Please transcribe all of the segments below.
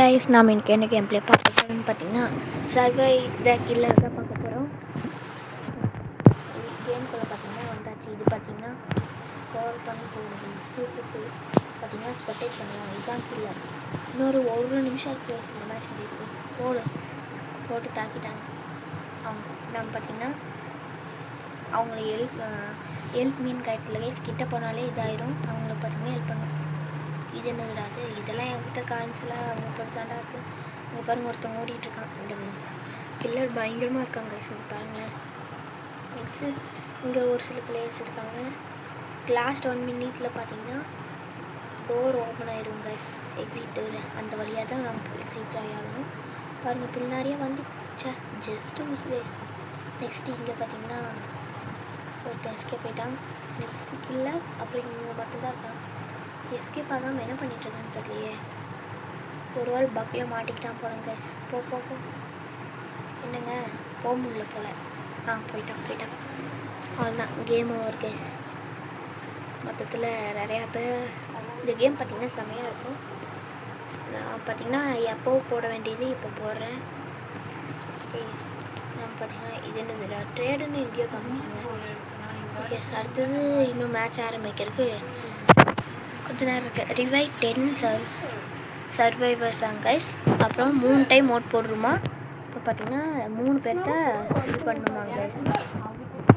Guys, நாம் இன்றைக்கி என்ன கேம் ப்ளே பார்க்க போகிறோம்னு பார்த்தீங்கன்னா சர்வை த கில்லர் தான் பார்க்க போகிறோம். கேம்குள்ளே பார்த்தீங்கன்னா வந்தாச்சு. இது பார்த்தீங்கன்னா ஸ்கோர் பண்ணி போகுது 2-2 பார்த்தீங்கன்னா ஸ்பெக்டேட் பண்ணலாம். இதுதான் கில்லர். இன்னொரு 1 நிமிஷம் ப்ளேஸ் இந்த மேட்ச் பண்ணியிருக்கு. போட்டு தாக்கிட்டாங்க. நம்ம பார்த்தீங்கன்னா அவங்கள ஹெல்ப் மீன் கைட்டில் கைஸ் கிட்ட போனாலே இதாகிடும். அவங்கள பார்த்தீங்கன்னா ஹெல்ப் பண்ணும். இது என்னதுடாது, இதெல்லாம் என்கிட்ட காய்ச்சலாக 30 தாண்டா இருக்குது. இங்கே பாருங்கள், ஒருத்தவங்க ஓடிட்டுருக்கான். இந்த கில்லர் பயங்கரமாக இருக்காங்க. சொல்லி பாருங்களேன். நெக்ஸ்ட்டு இங்கே ஒரு சில பிளேயர்ஸ் இருக்காங்க. லாஸ்ட் 1 மினிட்ல பார்த்தீங்கன்னா டோர் ஓப்பன் ஆயிடும் கைஸ். எக்ஸிட் டோர் அந்த வழியாக தான் நமக்கு எக்ஸிட் ஆகணும். பாருங்கள், பின்னாடியே வந்து ஜஸ்ட்டு மிஸ் கைஸ். நெக்ஸ்ட்டு இங்கே பார்த்தீங்கன்னா ஒருத்தர் எஸ்கேப் போயிட்டான். நெக்ஸ்ட்டு கில்லர் அப்புறம் இவங்க மட்டும்தான் இருக்கான். எஸ்கேப் ஆகாமல் என்ன பண்ணிகிட்ருக்கான்னு தெரியலையே. ஒரு வால் பக்கில் மாட்டிக்கிட்டான் போல கைஸ். போ என்னங்க போக முடியல போல். போயிட்டான். அவ்வளோதான், கேம் ஓவர் கைஸ். மொத்தத்தில் நிறையா பேர் இந்த கேம் பார்த்திங்கன்னா செம்மையாக இருக்கும். நான் பார்த்திங்கன்னா எப்போ போட வேண்டியது இப்போ போடுறேன் கைஸ். நம்ம பார்த்திங்கன்னா இது என்னது ட்ரேடுன்னு எங்கேயோ காமிச்சிங்க கைஸ். அடுத்தது இன்னும் மேட்ச் ஆரம்பிக்கிறதுக்கு கொஞ்ச நேரம் இருக்குது. Revive 10 survivors guys. அப்புறம் 3 டைம் ஓட் போடுறோமா. இப்போ பார்த்தீங்கன்னா 3 பேர்த்த இது பண்ணுமாங்க கைஸ்.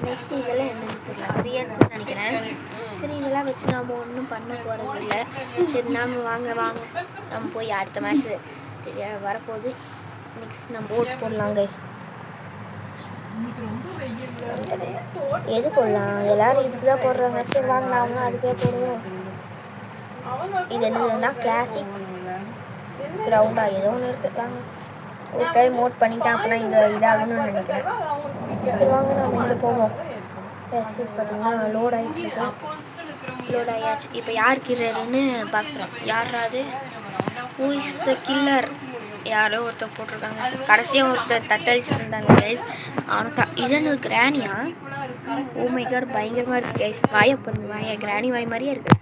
நெக்ஸ்ட் இதெல்லாம் என்னன்னு தெரியல, ரியல்ஸ்ன்னு நினைக்கிறேன். சரி, இதெல்லாம் வச்சு நாம் ஒன்றும் பண்ண போகிறது இல்லை. சரி, நாம் வாங்க நம்ம போய் அடுத்த மேட்ச்சு வரப்போகுது. நெக்ஸ்ட் நம்ம ஓட் போடலாம் கைஸ். எது போடலாம், எல்லோரும் இதுக்கு தான் போடுறாங்க. சரி வாங்க, நாமளும் அதுக்கே போடுவோம். இது என்னதுன்னா கிளாசிக் கிரவுண்டாக ஏதோ ஒன்று இருக்குது. வாங்க, ஒரு டைம் நோட் பண்ணிட்டேன். அப்போனா இந்த இதாகணும்னு நினைக்கிறேன். சரி வாங்க, நம்ம இங்கே போவோம். பார்த்தீங்கன்னா லோட் ஆகியாச்சு. இப்போ யார் கில்லர்னு பார்க்குறோம். யாராவது ஹூ இஸ் த கில்லர் யாரோ ஒருத்தர் போட்டிருக்காங்க. கடைசியாக ஒருத்தர் தத்தளிச்சுட்டு இருந்தாங்க கைஸ். அவனுக்கா இதன்னு கிராணியா? ஓ மை காட், பயங்கரமாக இருக்குது கைஸ். வாயை பண்ணுவாங்க, கிராணி வாய் மாதிரியே இருக்குது.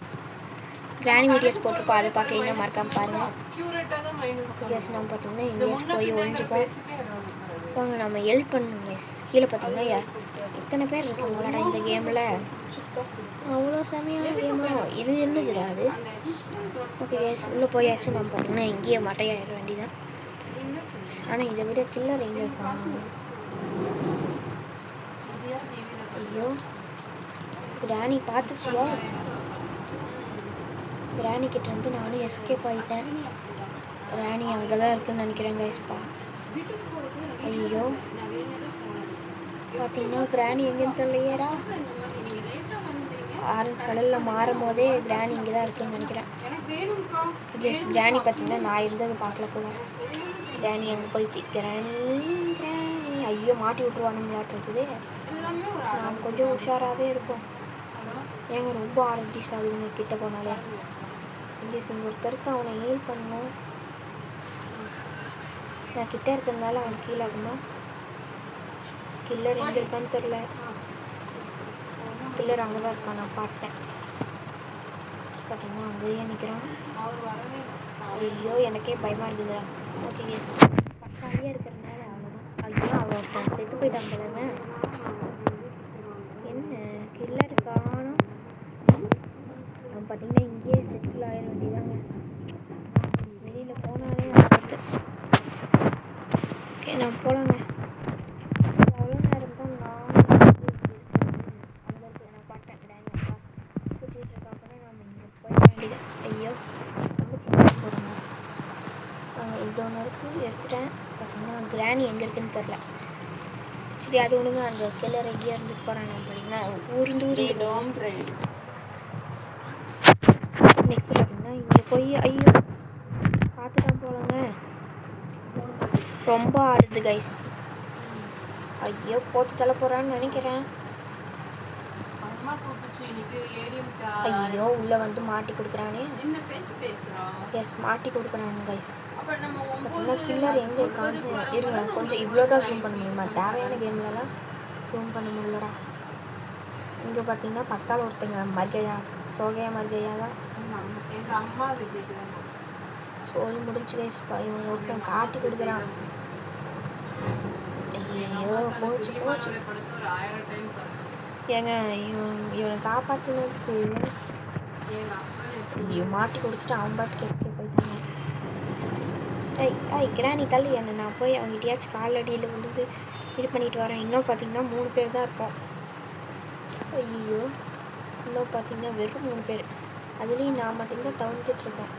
கிராணி வீடியோஸ் போட்டிருப்போம், அதை பார்க்கலன்னா மறக்காமல் பாருங்கள். எஸ், நம்ம பார்த்தீங்கன்னா எங்கேயாச்சும் போய் ஒழிஞ்சுப்போம். வாங்க, நம்ம ஹெல்ப் பண்ணணும் எஸ். கீழே பார்த்தீங்கன்னா எத்தனை பேர் இருக்காங்களாடா இந்த கேமில். அவ்வளோ செமையான கேமோ இது. என்னதுடா அது? ஓகே எஸ், உள்ளே போயாச்சு. நம்ம பார்த்தீங்கன்னா எங்கேயே மட்டையாயிட வேண்டியதான். ஆனால் இதை விட கில்லர் எங்கே இருக்காங்க? ஐயோ, கிராணி பார்த்துச்சுயா. கிராணி கிட்ட இருந்து நானும் எஸ்கேப் ஆகிட்டேன். கிராணி அங்கே தான் இருக்குன்னு நினைக்கிறேன் கைஸ்பா. ஐயோ, பார்த்தீங்கன்னா கிராணி எங்கேன்னு தெரியலையேடா. ஆரஞ்சு கலரில் மாறும் போதே கிராணி இங்கே தான் இருக்குன்னு நினைக்கிறேன். எஸ், கிராணி பார்த்தீங்கன்னா நான் இருந்தது பார்க்கல போல. கிராணி எங்கே போயிடுச்சு? கிராணி ஐயோ, மாட்டி விட்ருவானுங்களாட்டு இருக்குது. நாம் கொஞ்சம் உஷாராகவே இருப்போம். ஏங்க ரொம்ப ஆரஞ்சிஸ் ஆகுதுங்க கிட்ட போனாலே. இங்கே ஒருத்தருக்கு அவனை ஹெல்ப் பண்ணணும். நான் கிட்டே இருக்கிறதுனால அவன் கீழே ஆகணும். கில்லர் எங்கே இருக்கான்னு தெரில. கில்லர் அங்கே தான் இருக்கான், நான் பார்த்தேன். பார்த்தீங்கன்னா அங்கேயே நிற்கிறான். ஐயோ, எனக்கே பயமாக இருக்குதா. ஓகே, பக்காலியாக இருக்கிறதுனால அவ்வளோதான். ஐயோ, அவ்வளோ செத்து போயிட்டான் போலங்க. என்ன கில்லர் காணும். நம்ம பார்த்தீங்கன்னா இங்கேயே செட்டில் ஆகிட வேண்டியதாங்க. வெளியில் போனாலே ஆபத்து. ஓகே, நம்ம போகலாங்க. அவ்வளோ நேரம் தான் நான் பார்த்தேன். கூட்டிகிட்டு இருக்கா. அப்புறம் நம்ம இங்கே போயிட வேண்டியது. ஐயோ, ரொம்ப சின்ன போடுங்க. இது ஒன்று இருக்குது, எடுத்துட்டேன். பார்த்தீங்கன்னா கிராணி எங்கே இருக்குதுன்னு தெரில. சரி, அது ஒன்றுங்க. அந்த கில்லர் எங்கேயா இருந்துட்டு போகிறாங்க பார்த்தீங்கன்னா ஊர்ந்து நெக்ஸ்ட் பார்த்தீங்கன்னா இங்கே போய் ஐயோ பார்த்துட்டான் போலங்க. ரொம்ப ஆடுது கைஸ். ஐயோ, போட்டு தள்ள போகிறான்னு நினைக்கிறேன். ஐயோ, உள்ளே வந்து மாட்டி கொடுக்குறானே. எஸ், மாட்டி கொடுக்குறானு கைஸ். பார்த்தீங்கன்னா கில்லர் எங்கே இருக்கான்னு இருங்க. கொஞ்சம் இவ்வளோ தான் ஜூம் பண்ண முடியுமா? தேவையான கேம்லலாம் ஜூம் பண்ண முடியலடா. இங்கே பார்த்தீங்கன்னா பத்தால் ஒருத்தங்க மர்கையா, சோகையா மர்கையா தான். சொல்லி முடிஞ்சு கைஸ். இவன் ஒருத்தன் காட்டி கொடுக்குறான். ஐயோ போச்சு போச்சு. ஏங்க இவனை காப்பாற்றினதுக்கு மாட்டி கொடுத்துட்டு அவன் பாட்டுக்கு எஸ்கேப் போயிட்டாங்க. கிராணி தள்ளி என்ன, நான் போய் அவங்ககிட்டயாச்சும் கால் அடியில் விழுந்து இது பண்ணிட்டு வரேன். இன்னும் பார்த்தீங்கன்னா 3 பேர் தான் இருப்போம். ஐயோ இன்னும் பார்த்தீங்கன்னா வெறும் 3 பேர். அதுலேயும் நான் மட்டும்தான் தவிர்த்துட்ருக்கேன்.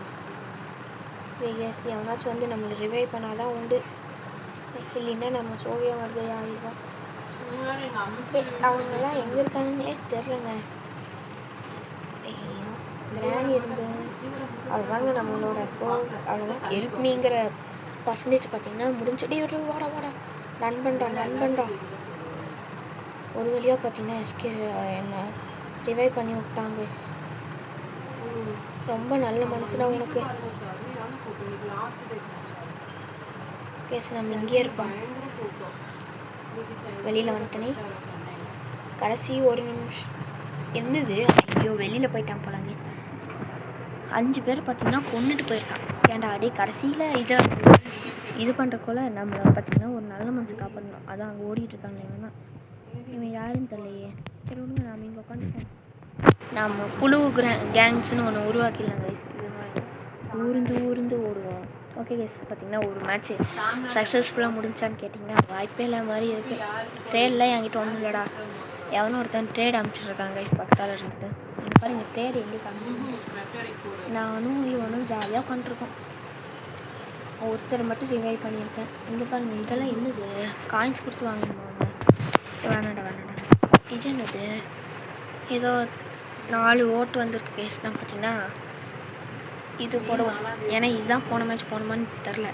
எஸ் எவனாச்சும் வந்து நம்மளை ரிவைவ் பண்ணாதான் உண்டு, இல்லைன்னா நம்ம சோவியா வருகை ஆகிடும். அவங்கெல்லாம் எங்கே இருக்காங்கன்னே தெரிலங்க. ஐயோ கிராணி இருந்து அதுதாங்க நம்மளோட அவ்வளோதான். ஹெல்ப்மிங்கிற பர்சன்டேஜ் பார்த்தீங்கன்னா முடிஞ்சுட்டே வாடா நண்பன்டா. ஒரு வழியாக பார்த்தீங்கன்னா எஸ்கே என்ன ரிவைவ் பண்ணி விட்டாங்க. ரொம்ப நல்ல மனசுடா உனக்கு. கேஸ் நம்ம இங்கேயே இருப்போம். வெளியில் வந்துட்டனே. கடைசி ஒரு நிமிஷம் என்னது, ஐயோ வெளியில் போயிட்டான் போலாங்க. 5 பேர் பார்த்தீங்கன்னா கொண்டுட்டு போயிருக்கான். ஏன்டா அதே கடைசியில் இது பண்ணுறக்குள்ள நம்ம பார்த்தீங்கன்னா ஒரு நல்ல மனசு காப்பாற்றணும். அதான் அங்கே ஓடிட்டு இருக்காங்க. இவன் யாருன்னு தெரியலையே. சரி ஒன்றுங்க, நாம் இங்கே உட்காந்துட்டோம். நம்ம புழு கேங்ஸ்னு ஒன்று உருவாக்கிடலாம் கைஸ். இது மாதிரி ஊருந்து ஓடுவோம். ஓகே கைஸ், பார்த்தீங்கன்னா ஒரு மேட்ச்சு சக்ஸஸ்ஃபுல்லாக முடிஞ்சான்னு கேட்டிங்கன்னா வாய்ப்பே இல்லை மாதிரி இருக்குது. ட்ரேடில் என்கிட்ட ஒன்றும் இல்லைடா. எவனும் ஒருத்தன் ட்ரேட் அனுப்பிச்சிட்ருக்காங்க கைஸ் பக்கத்தால் இருந்துட்டு. இங்கே பாருங்க ட்ரேட் எங்கே காமிச்சு. நானும் இவனும் ஜாலியாக உட்காந்துருக்கோம். ஒருத்தர் மட்டும் ரிவைவ் பண்ணியிருக்கேன். இங்கே பாருங்கள் இதெல்லாம் என்னது, காயின்ஸ் கொடுத்து வாங்கணுமா? வேணாடா. இது என்னது, ஏதோ 4 ஓட்டு வந்திருக்கு கேஸ்னால் பார்த்தீங்கன்னா இது போடுவோம். ஏன்னா இதுதான் போன மேட்ச் தெரில.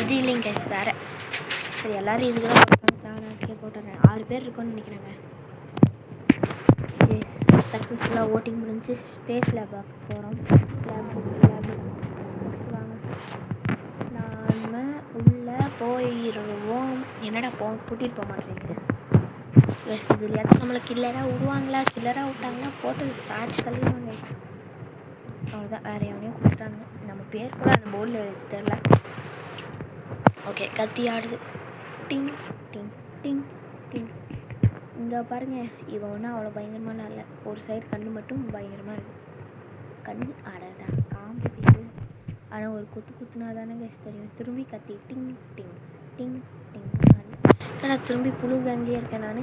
இது இல்லைங்க கேஸ் வேறு. சரி எல்லோரும் இதுக்கு தான் போட்டுறேன். 6 பேர் இருக்கோன்னு நினைக்கிறேங்க. சக்ஸஸ்ஃபுல்லாக ஓட்டிங் முடிஞ்சு ஸ்பேஸ் லேப் போகிறோம். நெக்ஸ்ட் வாங்க நாம் உள்ளே போயிடுவோம். என்னடா கூட்டிகிட்டு போக மாட்டேங்க. எஸ் இதுலையாச்சும் நம்மளை கில்லராக விட்டாங்கன்னா போட்டு சாட்சி தள்ளிடுவாங்க. அவ்வளோதான், வேறு எவனையும் கொடுத்துட்டானுங்க. நம்ம பேர் கூட அந்த போர்டில் தெரில. ஓகே கத்தி ஆடுது. டிங் டிங் டிங் டிங். இந்த பாருங்க இவன் ஒன்றும் அவ்வளோ பயங்கரமான இல்லை. ஒரு சைடு கண்ணு மட்டும் பயங்கரமாக இருக்குது. கண்ணு ஆடாதா காம்பு பீஸு. ஆனால் ஒரு குத்துனா தானே தெரியும். திரும்பி கத்தி டிங் டிங் டிங் டிங். ஆனால் திரும்பி புழு கேங்லேயே இருக்கேன் நான்.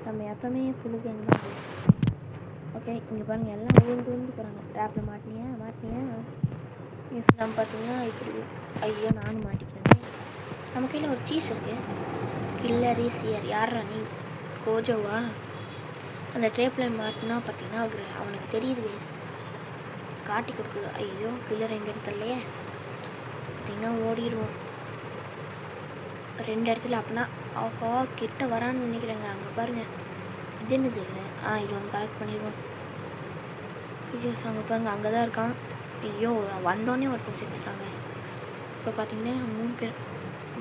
நம்ம எப்பவுமே புழு கேங் தான் ப்ளீஸ். ஓகே இங்கே பாருங்கள் எல்லாம் ஊர்ந்து போகிறாங்க. ட்ராப்பில் மாட்டினியா இஃப் நம்ம பார்த்தீங்கன்னா இப்படி. ஐயோ நானும் மாட்டிக்கிறேன். நம்ம கையில் ஒரு சீஸ் இருக்குது. கில்லரி சியர் யாரா நீ? கோஜோவா? அந்த ட்ரேப்பில் மாட்டினா பார்த்தீங்கன்னா அவனுக்கு தெரியுது கேஸ், காட்டி கொடுக்குது. ஐயோ கில்லர் எங்கேன்னு தெரியலையே. பார்த்தீங்கன்னா ஓடிடுவோம் 2 இடத்துல. அப்படின்னா ஆஹா கிட்ட வரான்னு நினைக்கிறேங்க. அங்கே பாருங்கள் இது என்னது இல்லை. இது ஒன்று கலெக்ட் பண்ணிடுவோம். இது அங்கே பாருங்கள் அங்கே தான் இருக்கான். ஐயோ வந்தோடனே ஒருத்தர் செத்துட்டாங்க. இப்போ பார்த்தீங்கன்னா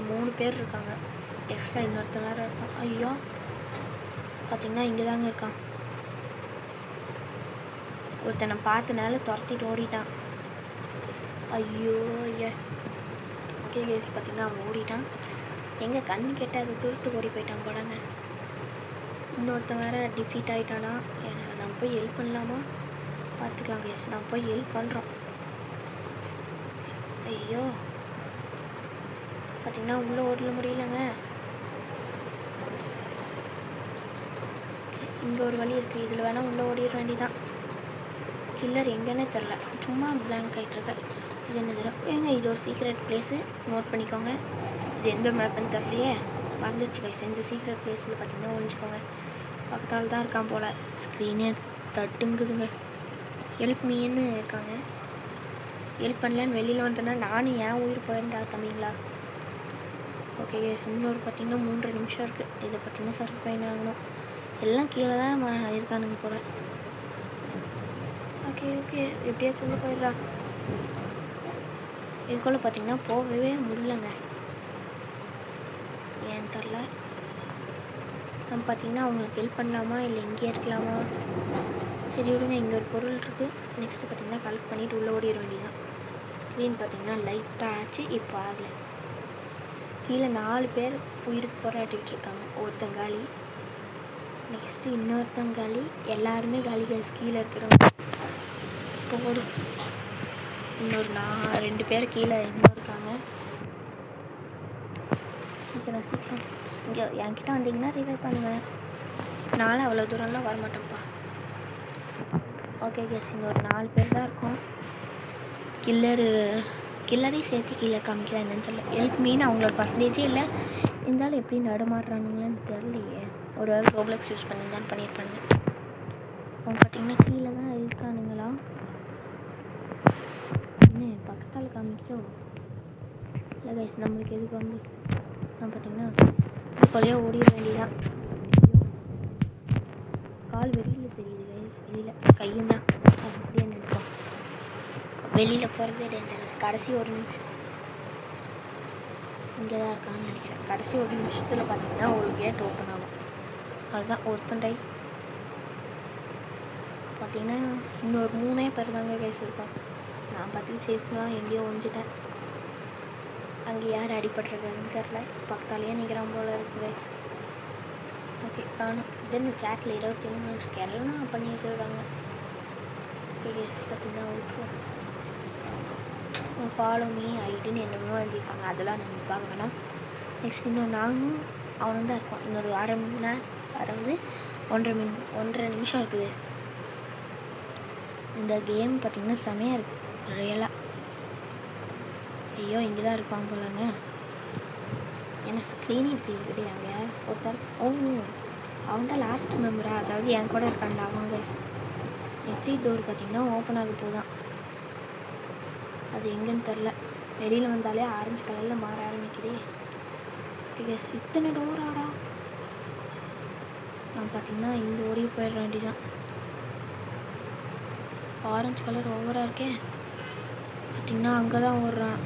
3 பேர் இருக்காங்க. எக்ஸ்ட்ரா இன்னொருத்தர் வேறு இருக்கான். ஐயோ பார்த்தீங்கன்னா இங்கே தாங்க இருக்கான். ஒருத்தனை பார்த்தனால துரத்திட்டு ஓடிட்டான். ஐயோ ஓகே கேஸ் பார்த்தீங்கன்னா அவன் ஓடிட்டான். எங்கே கண்ணு கேட்ட அதை துருத்து ஓடி போயிட்டான் போலங்க. இன்னொருத்தன் வேறு டிஃபீட் ஆகிட்டானா. நம்ம போய் ஹெல்ப் பண்ணலாமா? பார்த்துக்கலாம் கேஸ், நான் போய் ஹெல்ப் பண்ணுறோம். ஐயோ பார்த்தீங்கன்னா உள்ளே ஓடல முடியலங்க. இங்கே ஒரு வழி இருக்குது. இதில் வேணால் உள்ளே ஓடிட வேண்டிதான். கில்லர் எங்கன்னே தெரில, சும்மா பிளாங்க் ஆகிட்டுருக்க. இது என்னது ஏங்க, இது ஒரு சீக்ரெட் பிளேஸு, நோட் பண்ணிக்கோங்க. இது எந்த மேப்புன்னு தெரியலையே, வந்துச்சு கைஸ். இந்த சீக்ரெட் பிளேஸில் பார்த்தீங்கன்னா ஒழிஞ்சிக்கோங்க. பக்கத்தால் தான் இருக்கான் போல். ஸ்க்ரீனே தட்டுங்குதுங்க. ஹெல்ப் மீன்னு இருக்காங்க. ஹெல்ப் பண்ணலன்னு வெளியில் வந்தேன்னா நானும் ஏன் உயிர் போயிருந்தா தம்பிங்களா. ஓகே கைஸ், இன்னொரு பார்த்தீங்கன்னா 3 நிமிஷம் இருக்குது. இதை பார்த்தீங்கன்னா சர்ஃபைன் ஆகணும். எல்லாம் கீழே தான் இருக்கானுங்க போல். ஓகே எப்படியாச்சும் சொல்ல போயிடுறா. இதுக்குள்ளே பார்த்தீங்கன்னா போகவே முடியலங்க, ஏன்னு தெரில. நம்ம பார்த்தீங்கன்னா அவங்களுக்கு ஹெல்ப் பண்ணலாமா இல்லை இங்கே இருக்கலாமா? சரி விடுங்க, இங்கே ஒரு பொருள் இருக்குது. நெக்ஸ்ட்டு பார்த்தீங்கன்னா கலெக்ட் பண்ணிவிட்டு உள்ளே ஓடிட வேண்டியதான். ஸ்க்ரீன் பார்த்தீங்கன்னா லைட்டாக ஆச்சு, இப்போ ஆகலை. கீழே 4 பேர் உயிருக்கு போராட்டிகிட்டு இருக்காங்க. ஒருத்தன் காலி, நெக்ஸ்ட்டு இன்னொருத்தன் காலி, எல்லாருமே காலி கைஸ் கீழே இருக்கிறவங்க. இப்போ ஓடு. இன்னொரு 2 பேர் கீழே இன்னும் இருக்காங்க. சீக்கிரம் சீக்கிரம் இங்கே என்கிட்ட வந்தீங்கன்னா ரிவைவ் பண்ணுவேன். நானும் அவ்வளோ தூரம்லாம் வரமாட்டேன்ப்பா. ஓகே கேஸ், இங்கே ஒரு 4 பேர் தான் இருக்கும். கில்லரையும் சேர்த்து கீழே காமிக்கிறேன் என்னன்னு தெரியல. ஹெல்ப் மீன் அவங்களோட பர்சன்டேஜே இல்லை, இருந்தாலும் எப்படி நடமாடுறானுங்களேன்னு தெரியலையே. ஒரு வேளை ரோப்ளெக்ஸ் யூஸ் பண்ணி தான் பண்ணியிருப்பானுங்க. அவங்க பார்த்தீங்கன்னா கீழே தான் இருக்கானுங்களா, என்ன பக்கத்தால் காமிக்கிறோம் இல்லை கைஸ். நம்மளுக்கு எதுக்கு வந்து நான் பார்த்தீங்கன்னா கொலையாக ஓடிட வேண்டியதான். கால் வெளியில் தெரியுது கைஸ், வெளியில் கையும் தான் அப்படியே நினைப்போம். வெளியில் போகிறதே டேஞ்சரஸ். கடைசி ஒரு நிமிஷம் இங்கே தான் இருக்கான்னு நினைக்கிறேன். கடைசி ஒரு நிமிஷத்தில் பார்த்தீங்கன்னா ஒரு கேட் ஓப்பன் ஆகும். அதுதான் ஒருத்தண்டை பார்த்தீங்கன்னா இன்னொரு 3 பேர் தாங்க கைஸ் இருப்போம். நான் பார்த்துட்டு சேஃப்லாம் எங்கேயோ ஒழிஞ்சிட்டேன். அங்கே யார் அடிபட்டுருக்குதுன்னு தெரில. பக்கத்தாலேயே நிற்கிறான் போல் இருக்குது கைஸ். ஓகே காணும். தென் சேட்டில் 23 இருக்கு, எல்லாம் பண்ணி வச்சுருக்காங்க. ஓகே கைஸ் பார்த்தீங்கன்னா விட்டுருவோம். ஃபாலோ மீ ஐடின்னு என்னமோ எழுதியிருக்காங்க, அதெல்லாம் நம்ம பார்க்க வேணாம். நெக்ஸ்ட் இன்னும் நானும் அவனும் தான் இருப்பான். இன்னொரு அரை மணி நேரம், அதாவது 1.5 நிமிஷம் இருக்குது. இந்த கேம் பார்த்திங்கன்னா செமையாக இருக்குது ரியலாக. ஐயோ இங்கே தான் இருப்பான் போலங்க. ஏன்னா ஸ்க்ரீனே இப்படி இருக்குது. அங்கே ஒருத்தர் அவன் தான் லாஸ்ட் மெம்பரா, அதாவது என் கூட இருக்கான்ல அவங்க. எக்ஸிட் டோர் பார்த்திங்கன்னா ஓப்பன் ஆக போதான். அது எங்கேன்னு தெரில. வெளியில் வந்தாலே ஆரஞ்சு கலரில் மாற ஆரம்பிக்குதே. கேஸ் இத்தனை டோராடா. நான் பார்த்தீங்கன்னா இங்கே ஓடி போயிட வேண்டியதான். ஆரஞ்சு கலர் ஓவராக இருக்கே. பார்த்தீங்கன்னா அங்கே தான் ஓடுறான்.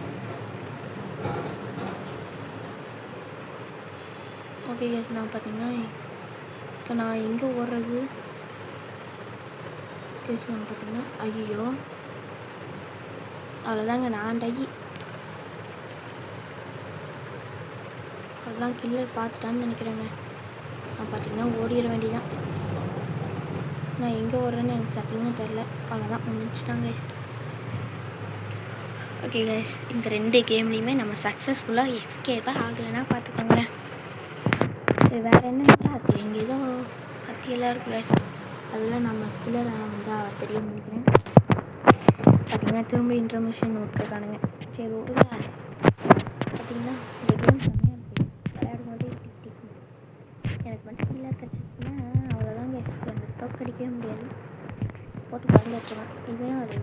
ஓகே கேஸ், நான் பார்த்தீங்கன்னா இப்போ நான் எங்கே ஓடுறது கேஸ். நான் பார்த்தீங்கன்னா ஐயோ அவ்வளோதாங்க, நான் டையி. அவ்வளோதான், கில்லர் பார்த்துட்டான்னு நினைக்கிறேங்க. நான் பார்த்தீங்கன்னா ஓடிட வேண்டியதான். நான் எங்கே ஓடுறேன்னு எனக்கு சத்தியமாக தெரில. அவ்வளோதான், முடிச்சிட்டாங்க கைஸ். ஓகே கைஸ், இந்த 2 கேம்லேயுமே நம்ம சக்ஸஸ்ஃபுல்லாக எஸ்கேப்பாக ஆகலைன்னா பார்த்துக்கோங்க. சரி, வேறு என்னென்னலாம் இருக்குது? இங்கே ஏதோ கத்தியெல்லாம் இருக்குது கைஸ். அதெல்லாம் நம்ம கில்லர் வந்தால் தெரியும் நினைக்கிறேன். பார்த்தீங்கன்னா திரும்ப இன்டர்மிஷன் விட்டுருக்கானுங்க. சரி விடுங்க. பார்த்தீங்கன்னா இந்த கேம் செம்மையாக இருக்குது. விளையாடும் போதே எனக்கு மட்டும் கில்லர் கிடச்சிச்சுன்னா அவ்வளோதான் கைஸ், எனக்கு தோக்கடிக்கவே முடியாது. போட்டு பறந்துட்டுருவேன். இவன் ஒரு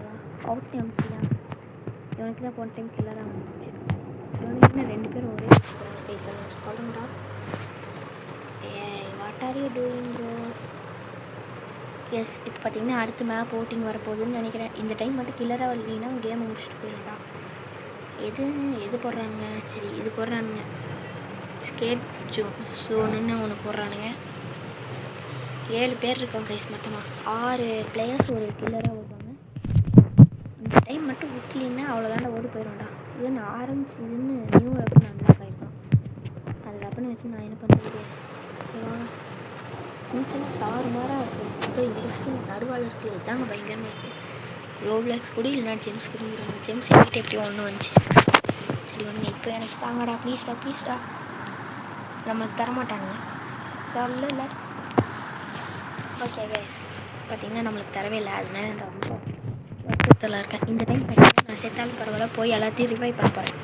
அவுட் எம்சி தான். இவனுக்கு தான் போன டைம் கில்லராக வந்துச்சு. இவனுக்கு 2 பேரும் ஒரே சொல்லுங்கடா. What are you doing bros? Yes, இப்போ பார்த்தீங்கன்னா அடுத்த மேப் ஓட்டிங் வரப்போகுதுன்னு நினைக்கிறேன். இந்த டைம் மட்டும் கில்லராக வரலைன்னா கேமை முடிச்சுட்டு போயிடும்டா. எது போடுறானுங்க? சரி இது போடுறானுங்க, ஸ்கேட் ஸோனுன்னு ஒன்று போடுறானுங்க. 7 பேர் இருக்கோம் கைஸ். மொத்தமாக 6 பிளேயர்ஸ் ஒரு கில்லராக வருவாங்க. இந்த டைம் மட்டும் விட்லின்னா அவ்வளோதாண்டா ஓடி போயிடும்டா. இது நான் ஆரம்பிச்சதுன்னு நியூ வெப்பன் அன்லாக் ஆகிருக்கும். அந்த வெப்பனை வச்சு நான் என்ன பண்ணுறது கைஸ்? சரி வாங்க. ஸ்கின்ஸ்லாம் தாறுமாறாக இருக்குது. இப்போ இந்த ஸ்கின் நடுவால் இருக்குது, இதுதாங்க பயங்கரமாக இருக்குது. ரோப்ளாக்ஸ் கூட இல்லைனா ஜெம்ஸ் கொடுங்கிறாங்க. ஜெம்ஸ் என்கிட்ட எப்படி ஒன்று வந்துச்சு. சரி ஒன்று இப்போ எனக்கு தாங்கடா ப்ளீஸ்டா. நம்மளுக்கு தரமாட்டானுங்க சொல்லல. ஓகே கைஸ், பார்த்தீங்கன்னா நம்மளுக்கு தரவே இல்லை. அதனால நான் ரொம்ப வருத்தத்தில் இருக்கேன். இந்த டைம் பார்த்தீங்கன்னா நான் செத்தாலும் பரவாயில்ல, போய் எல்லாத்தையும் ரிவைவ் பண்ண போகிறேன்.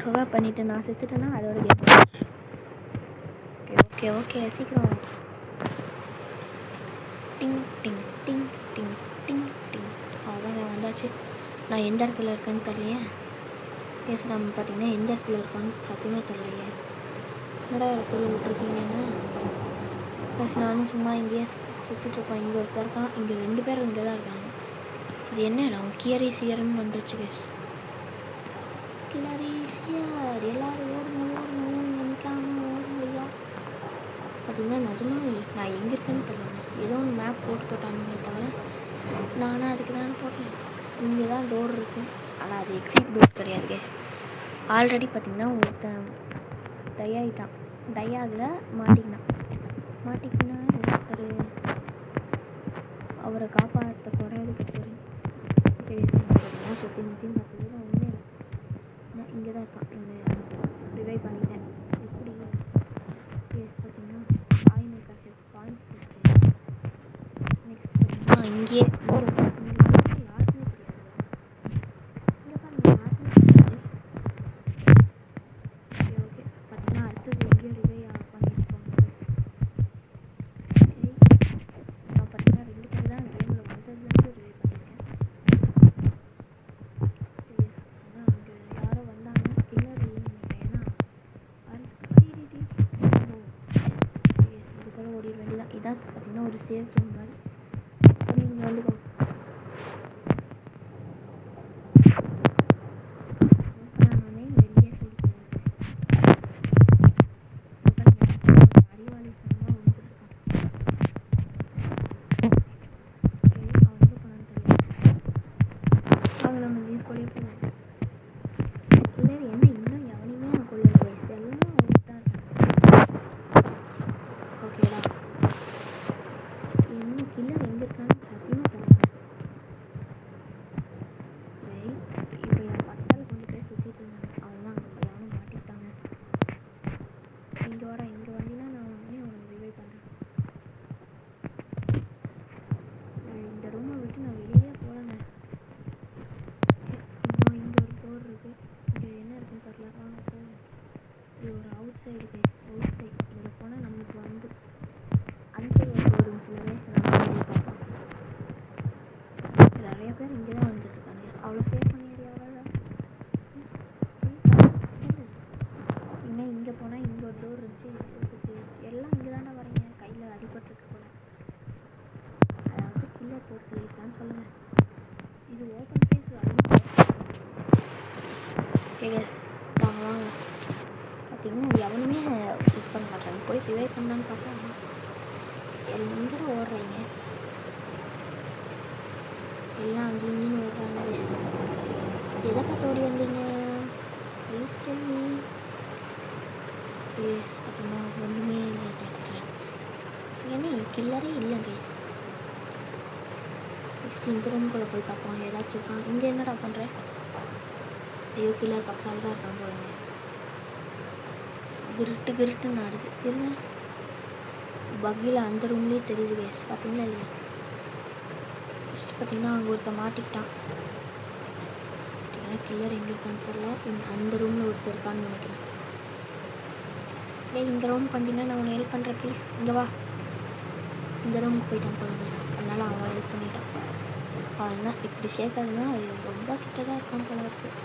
ரிவைவ் பண்ணிவிட்டு நான் செத்துட்டேன்னா அதோட கேம். ஓகே சீக்கிரம். டிங் டிங் டிங் டிங் டிங் டிங். அவ்வளோதாங்க வந்தாச்சு. நான் எந்த இடத்துல இருக்கேன்னு தெரியலையே. கேஸ் நம்ம பார்த்தீங்கன்னா எந்த இடத்துல இருக்கோன்னு சத்தியமே தெரியலையே. என்னடா இடத்துல விட்டுருக்கீங்கன்னா கேஸ் நானும் சும்மா இங்கேயே சுற்றிட்டுருப்பேன். இங்கே ஒருத்தர் இருக்கான், இங்கே 2 பேர் இங்கே தான் இருக்காங்க. இது என்ன இடம்? கியரிசியர்னு வந்துருச்சு கேஸ். கிளரிசியர் எல்லோரும் ஓடுங்க நிற்காம ஓடுங்க ஐயா. பார்த்தீங்கன்னா நிஜமாக நான் எங்கே இருக்கேன்னு தெரியல. ஏதோ ஒன்று மேப் போட்டானுங்களே தவிர நானும் அதுக்கு தானே போட்டேன். இங்கே தான் டோர் இருக்குது, ஆனால் அது எக்ஸிட் டோர் கிடையாது கேஸ். ஆல்ரெடி பார்த்திங்கன்னா ஒருத்தன் டையாகிட்டான், டையாகில் மாட்டிக்கினா ஒருத்தர் அவரை காப்பாற்ற போகிறதுக்கு போகிறேன். பார்த்தீங்கன்னா சுற்றி முற்றியும் பார்த்தது ஒன்றுமே இல்லை. நான் இங்கே தான் இருக்கான், ரிவைவ் பண்ணிட்டேன். எப்படி பார்த்தீங்கன்னா பாயிண்ட் காசு பாயிண்ட்ஸ் நெக்ஸ்ட் பார்த்தீங்கன்னா இங்கே இதான் பார்த்தீங்கன்னா ஒரு சேஃப் ஜோன் மாதிரி. நீங்கள் வந்து நானே வெளியே சொல்லிட்டேன். அறிவாளி சனமாக வந்துருக்கான். அவன் எங்கே போனான்னு தெரியல. அவங்க நம்ம நீர்கொலையே போவாங்க. இல்லை என்ன இன்னும் எவனையுமே நான் கொள்ளல வயசு எல்லாம் அவுட் தான் இருக்காங்க. ஓகேடா, என்ன கில்லர் எங்கே இருக்கான்னு சத்தியமாக தெரியல. இப்போ என் பக்கத்தால் கொண்டு போய் சுற்றிட்டு இருந்தாங்க. அவங்களாம் அங்கே யாரும் மாட்டிக்கிட்டாங்க. இங்கே வந்தீங்கன்னா நான் உடனே அவனை ரிவைவ் பண்ணுறேன். இந்த ரூமை விட்டு நான் வெளியே போகலங்க. இங்கே ஒரு டோர் இருக்குது. இங்கே என்ன இருக்குன்னு தெரியல. வாங்க போவோம். இது ஒரு அவுட் சைடு இங்கே போனால் நம்மளுக்கு வந்து அந்த ஒரு இருந்துச்சுலவே நம்ம பார்ப்போம். நிறைய பேர் இங்கே தான் வந்துட்டுருக்காங்க. அவ்வளோ சேஃப் பண்ணி ஏரியாவில் இன்னும் இங்கே போனால் இங்கே ஒரு டோர் இருந்துச்சு. எல்லாம் இங்கே தானே வரீங்க, கையில் அடிபட்டுருக்கு போல. அதாவது கில்லர் போட்டு இருக்கான்னு சொல்லுங்கள். இது ஓப்பன் ஸ்பேஸ் வாங்க பார்த்தீங்கன்னா எவனுமே ஃபிக்ஸ் பண்ண மாட்டாங்க. போய் ரிவைவ் பண்ணான்னு பார்த்தா எங்கே ஓடுறீங்க, எல்லாம் அங்கேயும் இங்கேயும் ஓடுறாங்க. எதை பார்த்து ஓடி வந்தீங்க ப்ளீஸ் டெல் மீ. கேஸ் பார்த்தீங்கன்னா ஒன்றுமே இல்லை இடத்துல. ஏன்னா கில்லரே இல்லை கேஸ். நெக்ஸ்ட் இந்த ரூம்குள்ளே போய் பார்ப்போம் ஏதாச்சும் இருக்கான். இங்கே என்னடா பண்ணுறேன்? ஐயோ கில்லர் பக்கத்தால் தான் இருக்கான் போலங்க. கிருட்டுன்னு ஆடுது. இருங்க, பக்கில் அந்த ரூம்லேயே தெரியுது கேஸ். பார்த்தீங்களா இல்லையா? நெக்ஸ்ட் பார்த்தீங்கன்னா அங்கே ஒருத்தர் மாட்டிக்கிட்டான். பார்த்தீங்கன்னா கில்லர் எங்கே இருக்கான்னு தெரியல. அந்த ரூமில் ஒருத்தர் இருக்கான்னு நினைக்கிறேன். இந்த ரூமுக்கு வந்தீங்கன்னா நான் உன்னை ஹெல்ப் பண்ணுறேன் ப்ளீஸ். இங்கே வா. இந்த ரூமுக்கு போயிட்டான் போலுங்க. அதனால் அவன் ஹெல்ப் பண்ணிட்டான். அவன்தான் இப்படி சேர்க்காதுன்னா ரொம்ப கிட்டதாக இருக்கான் போல இருக்குது.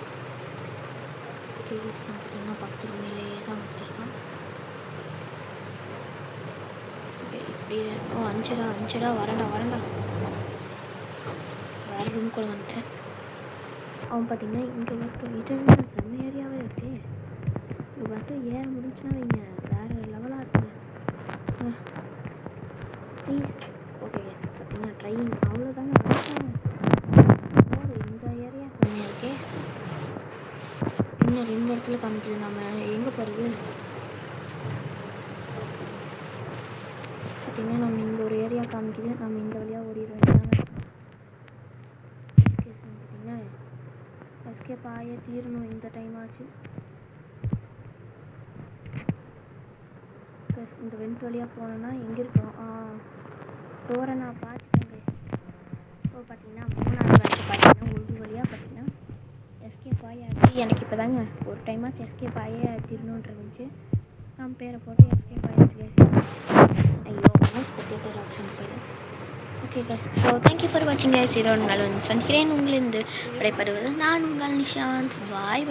கேஸ் பார்த்தீங்கன்னா பக்கத்து ரூமிலேயே தான் வந்துருக்கான். ஓகே இப்படியே அஞ்சரா வரண்டா வேறு ரூம்குள்ளே வந்துட்டேன். அவன் பார்த்தீங்கன்னா இங்கே மட்டும் இது செம்ம ஏரியாவே இருக்கு. இது மட்டும் ஏற முடிஞ்சுன்னா வைங்க வேறு லெவலாக இருக்குங்க ப்ளீஸ். ஓகே பார்த்தீங்கன்னா ட்ரையிங் அவ்வளோதாங்க வந்துட்டாங்க. இந்த ஏரியா செம்மையாக இருக்கே. இன்னும் 2 இடத்துல காமிக்குது. நம்ம எங்கே போகிறது? பார்த்தீங்கன்னா நம்ம இந்த ஒரு ஏரியா காமிக்குது. நம்ம இந்த வழியாக ஓடிட வேண்டியதாங்க. பார்த்தீங்கன்னா எஸ்கேப் ஆகியே தீரணும் இந்த டைம் ஆச்சு. ப்ளஸ் இந்த வெண்ட் வழியாக போனோன்னா எங்கே இருக்கோம்? டோரை நான் பார்த்துட்டேங்க. ஸோ பார்த்தீங்கன்னா 3வது வச்சு பார்த்தீங்கன்னா ஒரு வழியாக பார்த்தீங்கன்னா எஸ்கேப் ஆகி எனக்கு இப்போ தாங்க ஒரு டைமாச்சு எஸ்கேப் ஆகி தீரணுன்ற இருந்துச்சு. நான் பேரை போட்டு எஸ்கேப் ஆகிடுச்சு. ஐயோ ஸ்பெக்டேட்டர் ஆப்ஷன் போயிடு. Okay guys, so thank you for வாட்சிங் கைஸ். இதோட நல்ல சந்திக்கிறேன். உங்களிருந்து விடைபெறுவது நான் உங்கள் நிஷாந்த். பாய்.